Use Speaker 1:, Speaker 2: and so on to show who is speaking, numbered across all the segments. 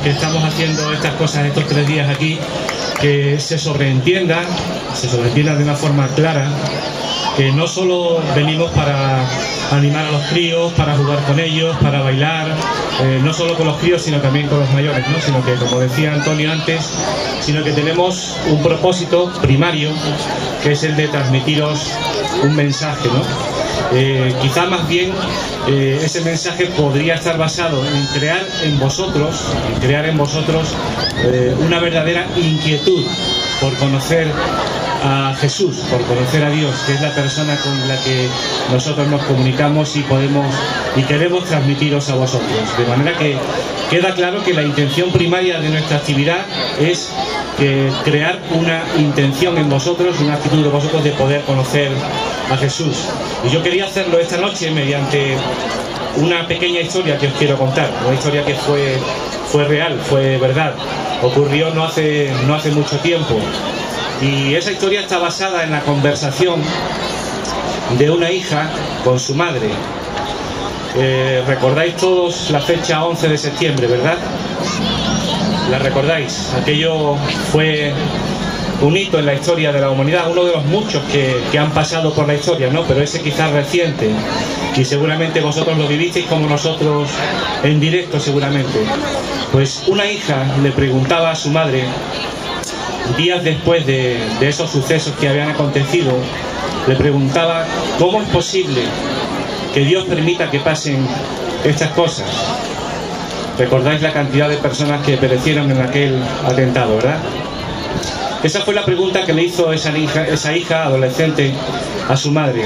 Speaker 1: que estamos haciendo estas cosas estos 3 días aquí, que se sobreentienda de una forma clara, que no solo venimos para animar a los críos, para jugar con ellos, para bailar, no solo con los críos, sino también con los mayores, ¿no? Sino que, como decía Antonio antes, sino que tenemos un propósito primario, que es el de transmitiros un mensaje, ¿no? Quizá más bien ese mensaje podría estar basado en crear en vosotros una verdadera inquietud por conocer a Jesús, por conocer a Dios, que es la persona con la que nosotros nos comunicamos y queremos transmitiros a vosotros. De manera que queda claro que la intención primaria de nuestra actividad es crear una intención en vosotros, una actitud de vosotros de poder conocer a Jesús. Y yo quería hacerlo esta noche mediante una pequeña historia que os quiero contar, una historia que fue real, fue verdad, ocurrió no hace mucho tiempo. Y esa historia está basada en la conversación de una hija con su madre. Recordáis todos la fecha 11 de septiembre, ¿verdad? ¿La recordáis? Aquello fue un hito en la historia de la humanidad, uno de los muchos que han pasado por la historia, ¿no? Pero ese quizás reciente, y seguramente vosotros lo vivisteis como nosotros en directo, seguramente. Pues una hija le preguntaba a su madre, días después de esos sucesos que habían acontecido, le preguntaba cómo es posible que Dios permita que pasen estas cosas. Recordáis la cantidad de personas que perecieron en aquel atentado, ¿verdad? Esa fue la pregunta que le hizo esa hija adolescente a su madre.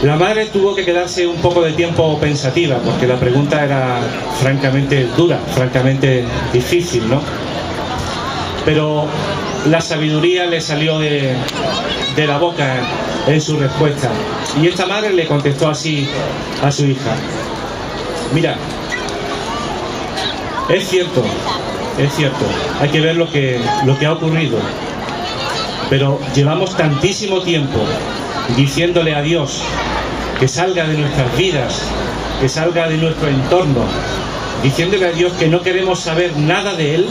Speaker 1: La madre tuvo que quedarse un poco de tiempo pensativa, porque la pregunta era francamente dura, francamente difícil, ¿no? Pero la sabiduría le salió de la boca en su respuesta. Y esta madre le contestó así a su hija: mira, es cierto, hay que ver lo que ha ocurrido, pero llevamos tantísimo tiempo diciéndole a Dios que salga de nuestras vidas, que salga de nuestro entorno, diciéndole a Dios que no queremos saber nada de Él,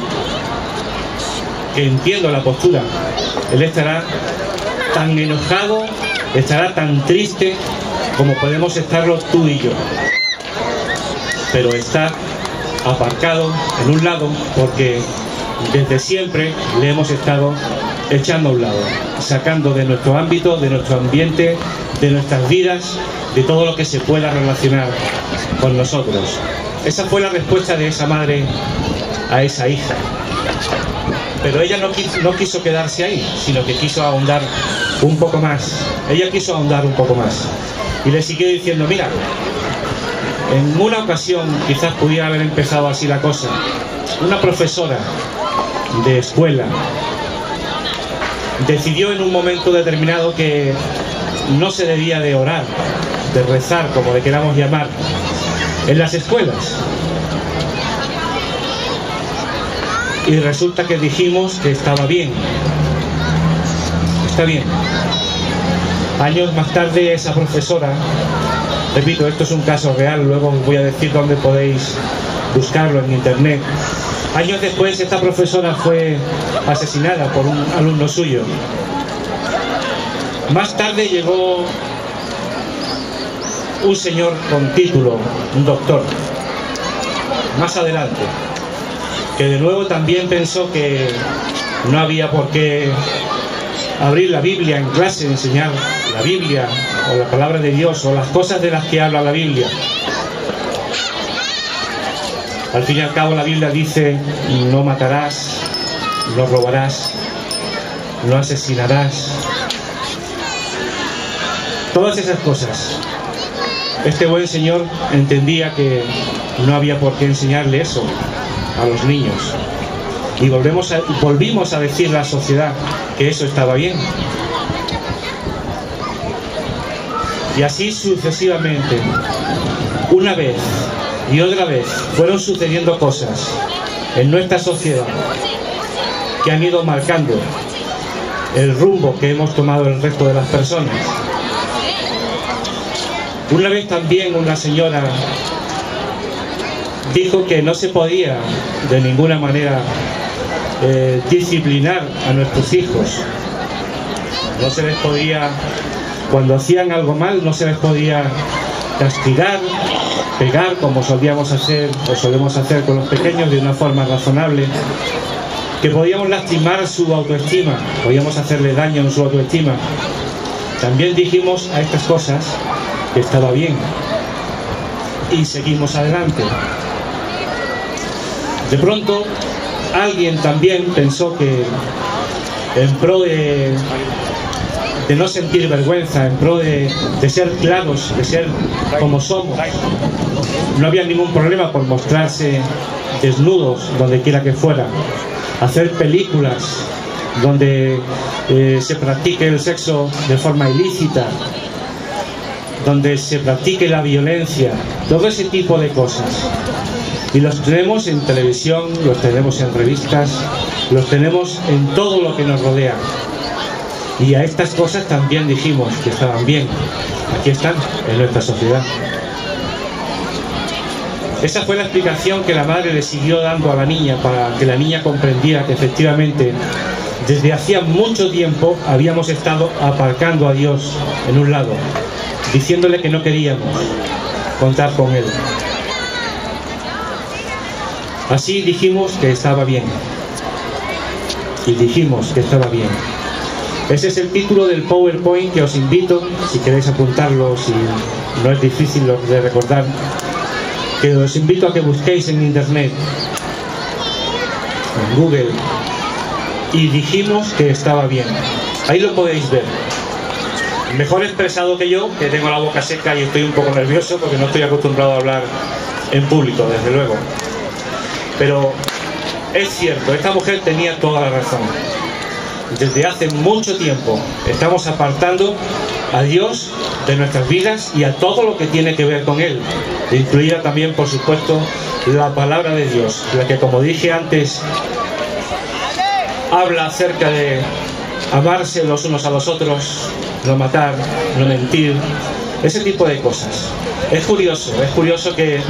Speaker 1: que entiendo la postura. Él estará tan enojado, estará tan triste como podemos estarlo tú y yo, pero está aparcado en un lado porque desde siempre le hemos estado echando a un lado, sacando de nuestro ámbito, de nuestro ambiente, de nuestras vidas, de todo lo que se pueda relacionar con nosotros. Esa fue la respuesta de esa madre a esa hija. Pero ella no quiso quedarse ahí, sino que quiso ahondar un poco más. Ella quiso ahondar un poco más. Y le siguió diciendo: mira, en una ocasión quizás pudiera haber empezado así la cosa. Una profesora de escuela decidió en un momento determinado que no se debía de orar, de rezar, como le queramos llamar, en las escuelas. Y resulta que dijimos que estaba bien. Está bien. Años más tarde esa profesora, repito, esto es un caso real, luego os voy a decir dónde podéis buscarlo en internet. Años después esta profesora fue asesinada por un alumno suyo. Más tarde llegó un señor con título, un doctor, más adelante, que de nuevo también pensó que no había por qué abrir la Biblia en clase, enseñar la Biblia o la palabra de Dios o las cosas de las que habla la Biblia. Al fin y al cabo la Biblia dice: no matarás, no robarás, no asesinarás. Todas esas cosas. Este buen señor entendía que no había por qué enseñarle eso a los niños. Y volvimos a decir a la sociedad que eso estaba bien. Y así sucesivamente, una vez y otra vez, fueron sucediendo cosas en nuestra sociedad que han ido marcando el rumbo que hemos tomado el resto de las personas. Una vez también una señora dijo que no se podía de ninguna manera disciplinar a nuestros hijos. No se les podía, cuando hacían algo mal, no se les podía castigar, pegar, como solíamos hacer o solemos hacer con los pequeños, de una forma razonable, que podíamos lastimar su autoestima, podíamos hacerle daño en su autoestima. También dijimos a estas cosas que estaba bien y seguimos adelante. De pronto alguien también pensó que en pro de no sentir vergüenza, en pro de ser claros, de ser como somos, no había ningún problema por mostrarse desnudos donde quiera que fuera, hacer películas donde se practique el sexo de forma ilícita, donde se practique la violencia, todo ese tipo de cosas. Y los tenemos en televisión, los tenemos en revistas, los tenemos en todo lo que nos rodea. Y a estas cosas también dijimos que estaban bien. Aquí están, en nuestra sociedad. Esa fue la explicación que la madre le siguió dando a la niña, para que la niña comprendiera que efectivamente desde hacía mucho tiempo habíamos estado aparcando a Dios en un lado, diciéndole que no queríamos contar con Él. Así dijimos que estaba bien. Y dijimos que estaba bien. Ese es el título del PowerPoint que os invito, si queréis apuntarlo, si no es difícil de recordar, que os invito a que busquéis en internet, en Google, y dijimos que estaba bien. Ahí lo podéis ver. Mejor expresado que yo, que tengo la boca seca y estoy un poco nervioso porque no estoy acostumbrado a hablar en público, desde luego. Pero es cierto, esta mujer tenía toda la razón. Desde hace mucho tiempo estamos apartando a Dios de nuestras vidas y a todo lo que tiene que ver con Él, incluida también, por supuesto, la palabra de Dios, la que, como dije antes, habla acerca de amarse los unos a los otros, no matar, no mentir, ese tipo de cosas. Es curioso que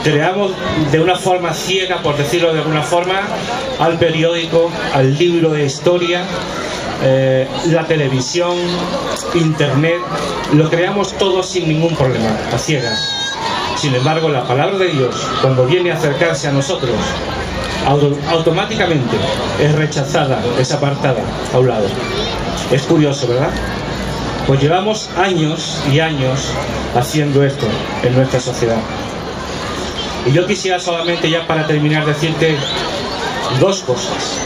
Speaker 1: creamos de una forma ciega, por decirlo de alguna forma, al periódico, al libro de historia, la televisión, internet, lo creamos todo sin ningún problema, a ciegas. Sin embargo, la palabra de Dios, cuando viene a acercarse a nosotros, automáticamente es rechazada, es apartada a un lado. Es curioso, ¿verdad? Pues llevamos años y años haciendo esto en nuestra sociedad. Y yo quisiera solamente, ya para terminar, decirte dos cosas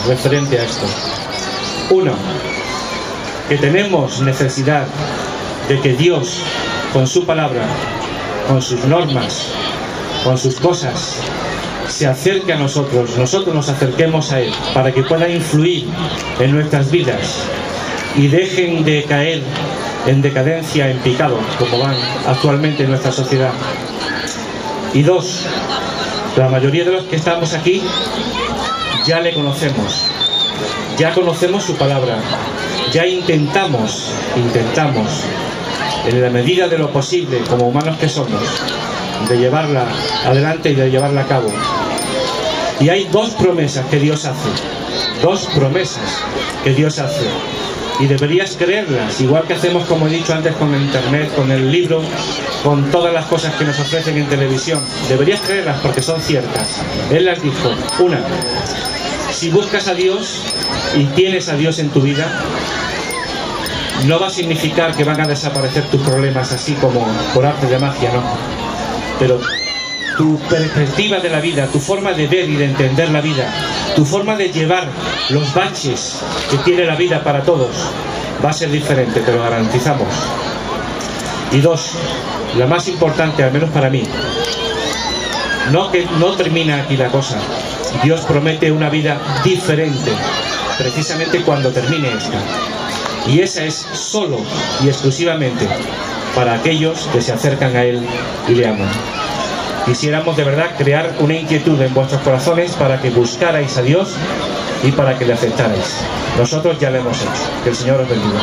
Speaker 1: referente a esto. Uno, que tenemos necesidad de que Dios, con su palabra, con sus normas, con sus cosas, se acerque a nosotros, nosotros nos acerquemos a Él, para que pueda influir en nuestras vidas y dejen de caer en decadencia, en pecado, como van actualmente en nuestra sociedad. Y dos, la mayoría de los que estamos aquí ya le conocemos, ya conocemos su palabra, ya intentamos, en la medida de lo posible, como humanos que somos, de llevarla adelante y de llevarla a cabo. Y hay dos promesas que Dios hace, y deberías creerlas, igual que hacemos, como he dicho antes, con el internet, con el libro, con todas las cosas que nos ofrecen en televisión. Deberías creerlas porque son ciertas. Él las dijo. Una, si buscas a Dios y tienes a Dios en tu vida, no va a significar que van a desaparecer tus problemas así como por arte de magia, no. Pero tu perspectiva de la vida, tu forma de ver y de entender la vida, tu forma de llevar los baches que tiene la vida para todos, va a ser diferente, te lo garantizamos. Y dos, la más importante, al menos para mí, no termina aquí la cosa. Dios promete una vida diferente, precisamente cuando termine esta. Y esa es solo y exclusivamente para aquellos que se acercan a Él y le aman. Quisiéramos de verdad crear una inquietud en vuestros corazones para que buscarais a Dios y para que le aceptarais. Nosotros ya lo hemos hecho. Que el Señor os bendiga.